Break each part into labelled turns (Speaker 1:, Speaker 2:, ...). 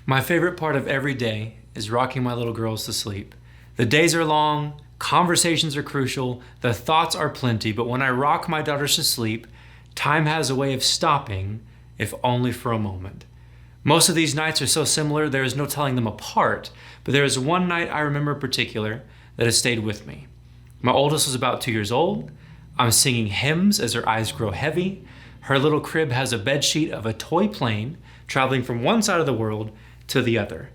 Speaker 1: My favorite part of every day is rocking my little girls to sleep. The days are long, conversations are crucial, the thoughts are plenty, but when I rock my daughters to sleep, time has a way of stopping, if only for a moment. Most of these nights are so similar, there is no telling them apart, but there is one night I remember in particular that has stayed with me. My oldest was about 2 years old. I'm singing hymns as her eyes grow heavy. Her little crib has a bedsheet of a toy plane traveling from one side of the world to the other.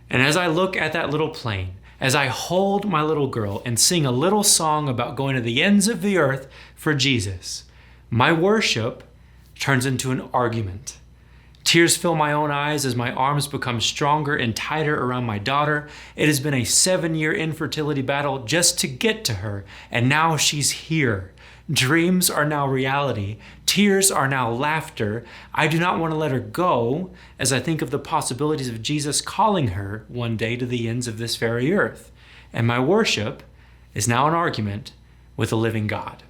Speaker 1: And as I look at that little plane, as I hold my little girl and sing a little song about going to the ends of the earth for Jesus, my worship turns into an argument. Tears fill my own eyes as my arms become stronger and tighter around my daughter. It has been a 7-year infertility battle just to get to her, and now she's here. Dreams are now reality. Tears are now laughter. I do not want to let her go as I think of the possibilities of Jesus calling her one day to the ends of this very earth. And my worship is now an argument with a living God.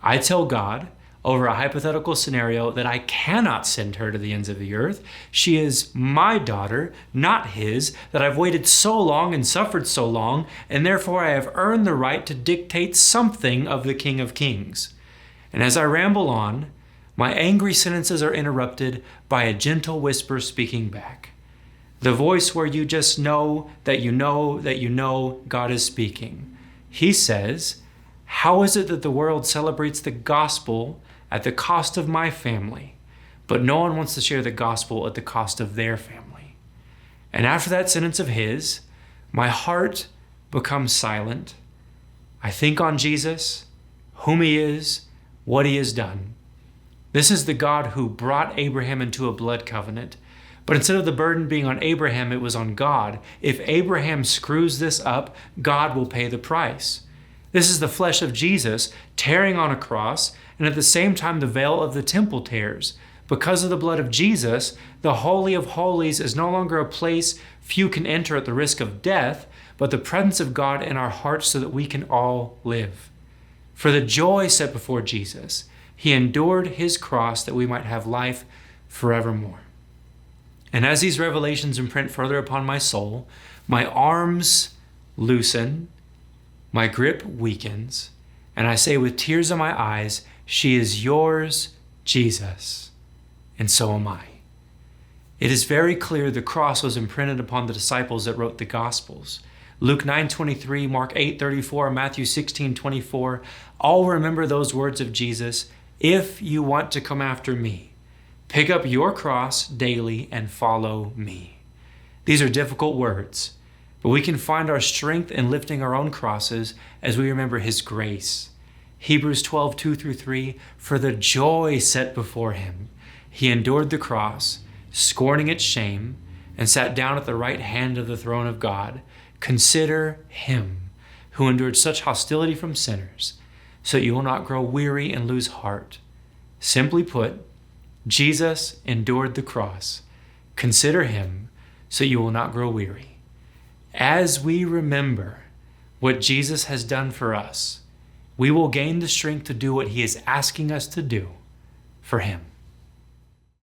Speaker 1: I tell God over a hypothetical scenario that I cannot send her to the ends of the earth. She is my daughter, not his, that I've waited so long and suffered so long, and therefore I have earned the right to dictate something of the King of Kings. And as I ramble on, my angry sentences are interrupted by a gentle whisper speaking back. The voice where you just know that you know that you know God is speaking. He says, "How is it that the world celebrates the gospel at the cost of my family, but no one wants to share the gospel at the cost of their family?" And after that sentence of his, my heart becomes silent. I think on Jesus, whom he is, what he has done. This is the God who brought Abraham into a blood covenant. But instead of the burden being on Abraham, it was on God. If Abraham screws this up, God will pay the price. This is the flesh of Jesus tearing on a cross, and at the same time the veil of the temple tears. Because of the blood of Jesus, the Holy of Holies is no longer a place few can enter at the risk of death, but the presence of God in our hearts so that we can all live. For the joy set before Jesus, he endured his cross that we might have life forevermore. And as these revelations imprint further upon my soul, my arms loosen, my grip weakens, and I say with tears in my eyes, "She is yours, Jesus, and so am I." It is very clear the cross was imprinted upon the disciples that wrote the Gospels. Luke 9:23, Mark 8:34, Matthew 16:24, all remember those words of Jesus, "If you want to come after me, pick up your cross daily and follow me." These are difficult words, but we can find our strength in lifting our own crosses as we remember his grace. Hebrews 12:2-3, for the joy set before him, he endured the cross, scorning its shame, and sat down at the right hand of the throne of God. Consider him who endured such hostility from sinners, so that you will not grow weary and lose heart. Simply put, Jesus endured the cross. Consider him so you will not grow weary. As we remember what Jesus has done for us, we will gain the strength to do what he is asking us to do for him.